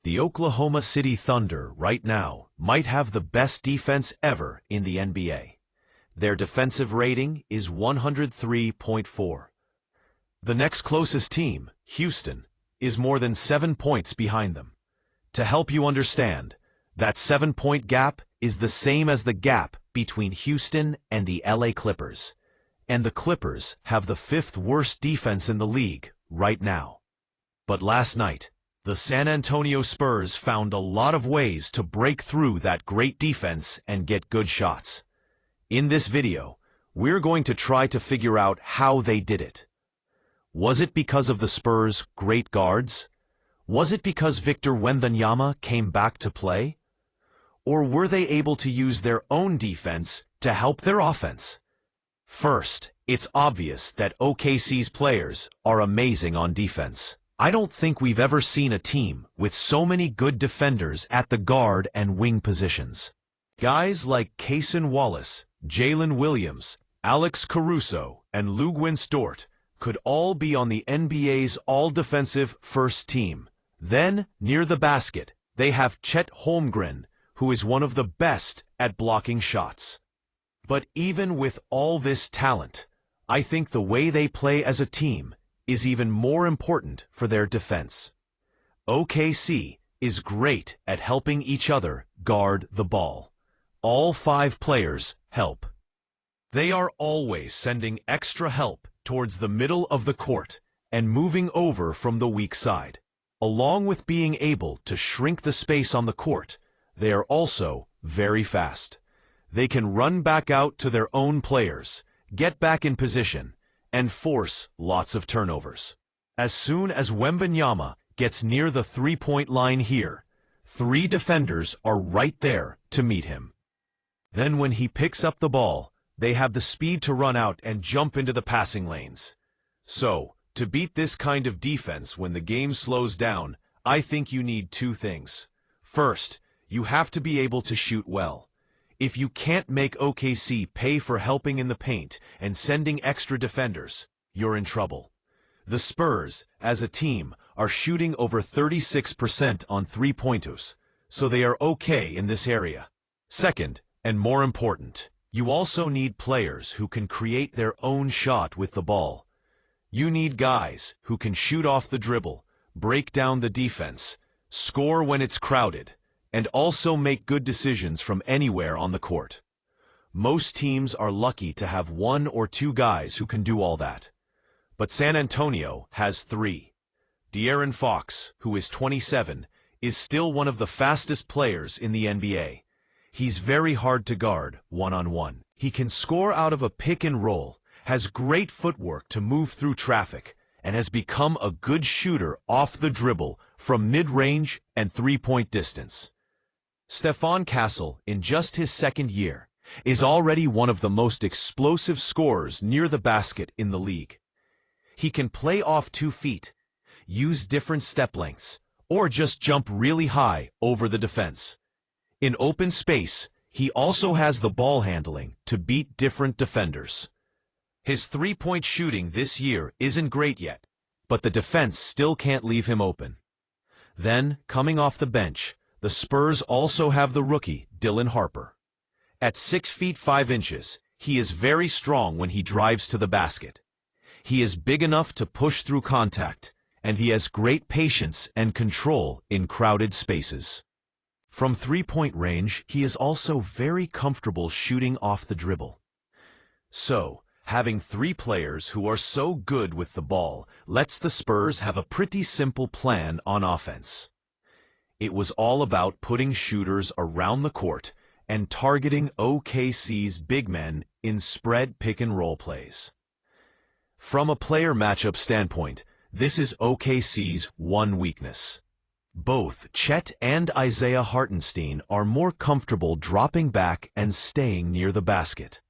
The Oklahoma City Thunder right now might have the best defense ever in the NBA. Their defensive rating is 103.4. The next closest team, Houston, is more than 7 points behind them. To help you understand, that 7-point gap is the same as the gap between Houston and the LA Clippers. And the Clippers have the 5th worst defense in the league right now. But last night, the San Antonio Spurs found a lot of ways to break through that great defense and get good shots. In this video, we're going to try to figure out how they did it. Was it because of the Spurs' great guards? Was it because Victor Wembanyama came back to play? Or were they able to use their own defense to help their offense? First, it's obvious that OKC's players are amazing on defense. I don't think we've ever seen a team with so many good defenders at the guard and wing positions. Guys like Cason Wallace, Jalen Williams, Alex Caruso, and Luguentz Dort could all be on the NBA's all-defensive first team. Then, near the basket, they have Chet Holmgren, who is one of the best at blocking shots. But even with all this talent, I think the way they play as a team is even more important for their defense. OKC is great at helping each other guard the ball. All 5 players help. They are always sending extra help towards the middle of the court and moving over from the weak side. Along with being able to shrink the space on the court, they are also very fast. They can run back out to their own players, get back in position, and force lots of turnovers. As soon as Wembanyama gets near the 3-point line here, 3 defenders are right there to meet him. Then when he picks up the ball, they have the speed to run out and jump into the passing lanes. So, to beat this kind of defense when the game slows down, I think you need 2 things. First, you have to be able to shoot well. If you can't make OKC pay for helping in the paint and sending extra defenders, you're in trouble. The Spurs, as a team, are shooting over 36% on 3-pointers, so they are okay in this area. Second, and more important, you also need players who can create their own shot with the ball. You need guys who can shoot off the dribble, break down the defense, score when it's crowded, and also make good decisions from anywhere on the court. Most teams are lucky to have 1 or 2 guys who can do all that. But San Antonio has 3. De'Aaron Fox, who is 27, is still one of the fastest players in the NBA. He's very hard to guard one-on-one. He can score out of a pick and roll, has great footwork to move through traffic, and has become a good shooter off the dribble from mid-range and 3-point distance. Stephon Castle, in just his 2nd year, is already one of the most explosive scorers near the basket in the league. He can play off 2 feet, use different step lengths, or just jump really high over the defense. In open space, he also has the ball handling to beat different defenders. His 3-point shooting this year isn't great yet, but the defense still can't leave him open. Then, coming off the bench, the Spurs also have the rookie, Dylan Harper. At 6 feet 5 inches, he is very strong when he drives to the basket. He is big enough to push through contact, and he has great patience and control in crowded spaces. From 3-point range, he is also very comfortable shooting off the dribble. So, having 3 players who are so good with the ball lets the Spurs have a pretty simple plan on offense. It was all about putting shooters around the court and targeting OKC's big men in spread pick-and-roll plays. From a player matchup standpoint, this is OKC's one weakness. Both Chet and Isaiah Hartenstein are more comfortable dropping back and staying near the basket.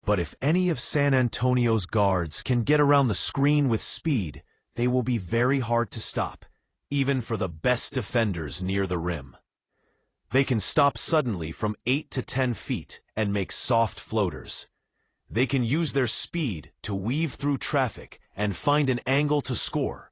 But if any of San Antonio's guards can get around the screen with speed, they will be very hard to stop, even for the best defenders near the rim. They can stop suddenly from 8 to 10 feet and make soft floaters. They can use their speed to weave through traffic and find an angle to score,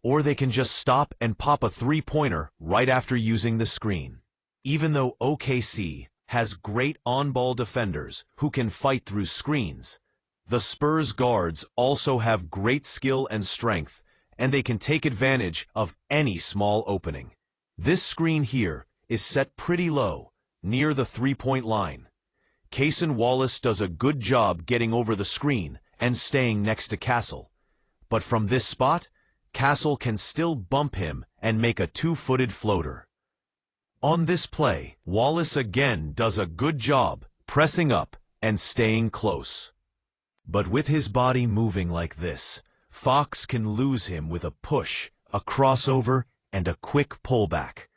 or they can just stop and pop a three-pointer right after using the screen. Even though OKC has great on-ball defenders who can fight through screens, the Spurs guards also have great skill and strength, and they can take advantage of any small opening. This screen here is set pretty low, near the three-point line. Cason Wallace does a good job getting over the screen and staying next to Castle. But from this spot, Castle can still bump him and make a two-footed floater. On this play, Wallace again does a good job pressing up and staying close. But with his body moving like this, Fox can lose him with a push, a crossover, and a quick pullback.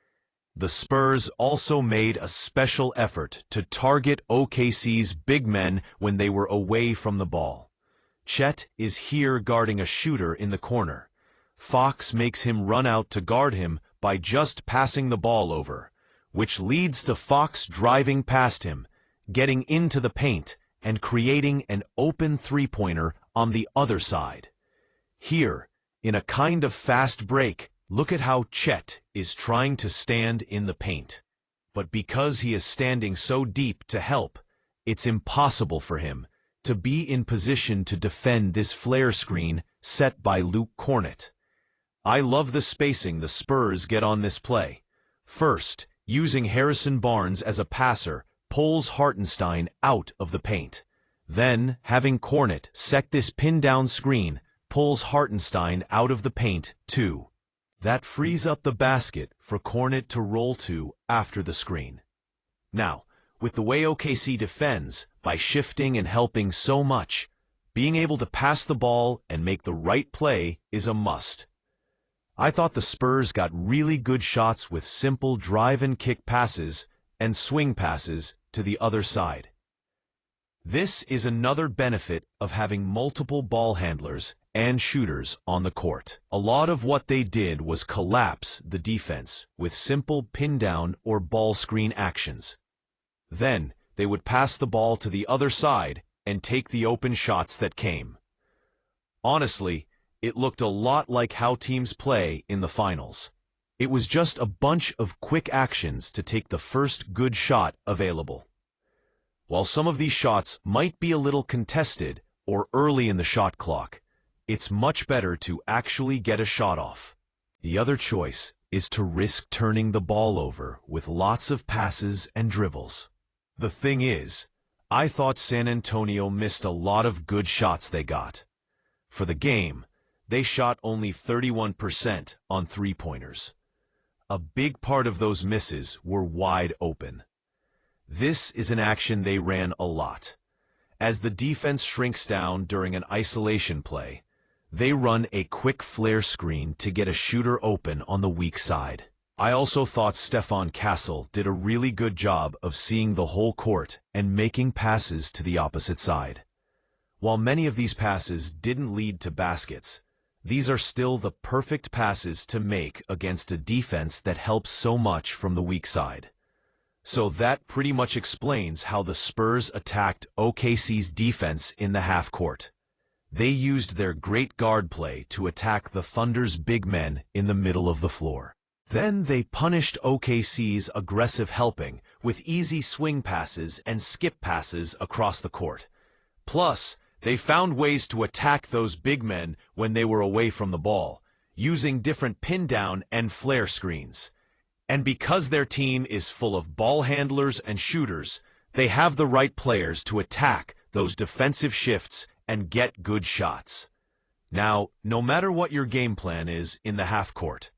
The Spurs also made a special effort to target OKC's big men when they were away from the ball. Chet is here guarding a shooter in the corner. Fox makes him run out to guard him by just passing the ball over, which leads to Fox driving past him, getting into the paint, and creating an open three-pointer on the other side. Here, in a kind of fast break, look at how Chet is trying to stand in the paint. But because he is standing so deep to help, it's impossible for him to be in position to defend this flare screen set by Luke Kornet. I love the spacing the Spurs get on this play. First, using Harrison Barnes as a passer pulls Hartenstein out of the paint. Then, having Kornet set this pin-down screen pulls Hartenstein out of the paint, too. That frees up the basket for Kornet to roll to after the screen. Now, with the way OKC defends, by shifting and helping so much, being able to pass the ball and make the right play is a must. I thought the Spurs got really good shots with simple drive and kick passes and swing passes to the other side. This is another benefit of having multiple ball handlers and shooters on the court. A lot of what they did was collapse the defense with simple pin-down or ball screen actions. Then, they would pass the ball to the other side and take the open shots that came. Honestly, it looked a lot like how teams play in the finals. It was just a bunch of quick actions to take the first good shot available. While some of these shots might be a little contested or early in the shot clock, it's much better to actually get a shot off. The other choice is to risk turning the ball over with lots of passes and dribbles. The thing is, I thought San Antonio missed a lot of good shots they got. For the game, they shot only 31% on three-pointers. A big part of those misses were wide open. This is an action they ran a lot. As the defense shrinks down during an isolation play, they run a quick flare screen to get a shooter open on the weak side. I also thought Stephon Castle did a really good job of seeing the whole court and making passes to the opposite side. While many of these passes didn't lead to baskets, these are still the perfect passes to make against a defense that helps so much from the weak side. So that pretty much explains how the Spurs attacked OKC's defense in the half court. They used their great guard play to attack the Thunder's big men in the middle of the floor. Then they punished OKC's aggressive helping with easy swing passes and skip passes across the court. Plus, they found ways to attack those big men when they were away from the ball, using different pin-down and flare screens. And because their team is full of ball handlers and shooters, they have the right players to attack those defensive shifts and get good shots. Now, no matter what your game plan is in the half court,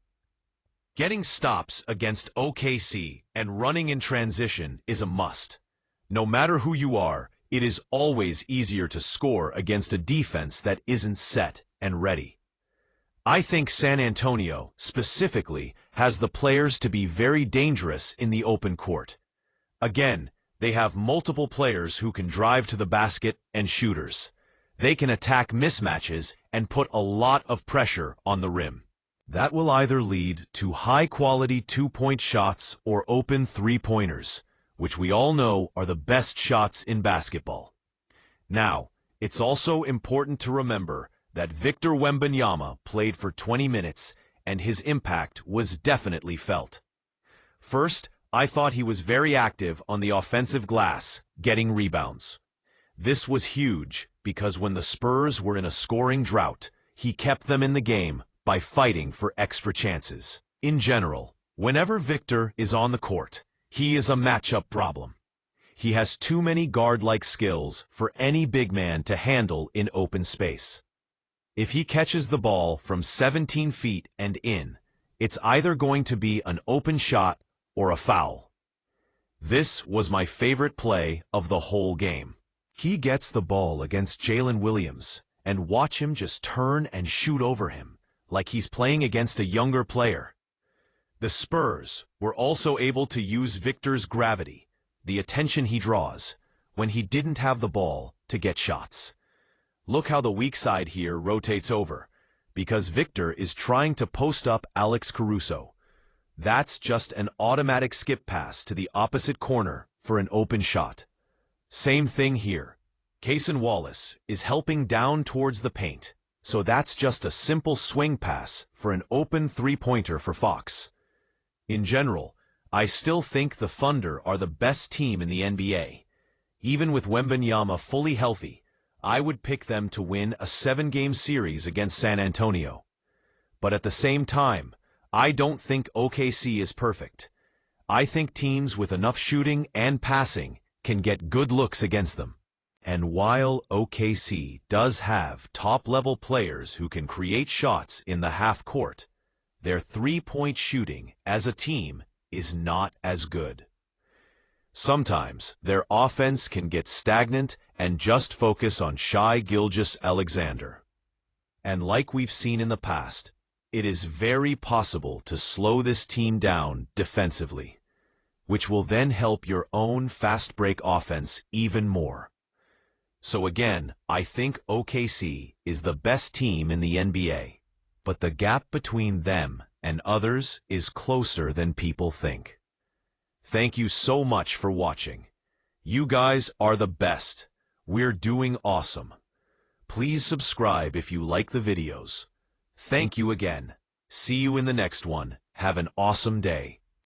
getting stops against OKC and running in transition is a must. No matter who you are, it is always easier to score against a defense that isn't set and ready. I think San Antonio, specifically, has the players to be very dangerous in the open court. Again, they have multiple players who can drive to the basket and shooters. They can attack mismatches and put a lot of pressure on the rim. That will either lead to high-quality two-point shots or open three-pointers, which we all know are the best shots in basketball. Now, it's also important to remember that Victor Wembanyama played for 20 minutes and his impact was definitely felt. First, I thought he was very active on the offensive glass, getting rebounds. This was huge because when the Spurs were in a scoring drought, he kept them in the game by fighting for extra chances. In general, whenever Victor is on the court, he is a matchup problem. He has too many guard-like skills for any big man to handle in open space. If he catches the ball from 17 feet and in, it's either going to be an open shot or a foul. This was my favorite play of the whole game. He gets the ball against Jalen Williams, and watch him just turn and shoot over him, like he's playing against a younger player. The Spurs were also able to use Victor's gravity, the attention he draws, when he didn't have the ball to get shots. Look how the weak side here rotates over, because Victor is trying to post up Alex Caruso. That's just an automatic skip pass to the opposite corner for an open shot. Same thing here. Cason Wallace is helping down towards the paint, so that's just a simple swing pass for an open three-pointer for Fox. In general, I still think the Thunder are the best team in the NBA. Even with Wembanyama fully healthy, I would pick them to win a 7-game series against San Antonio. But at the same time, I don't think OKC is perfect. I think teams with enough shooting and passing can get good looks against them. And while OKC does have top-level players who can create shots in the half court, their three-point shooting as a team is not as good. Sometimes their offense can get stagnant and just focus on Shai Gilgeous-Alexander. And like we've seen in the past, it is very possible to slow this team down defensively, which will then help your own fast break offense even more. So again, I think OKC is the best team in the NBA, but the gap between them and others is closer than people think. Thank you so much for watching. You guys are the best. We're doing awesome. Please subscribe if you like the videos. Thank you again. See you in the next one. Have an awesome day.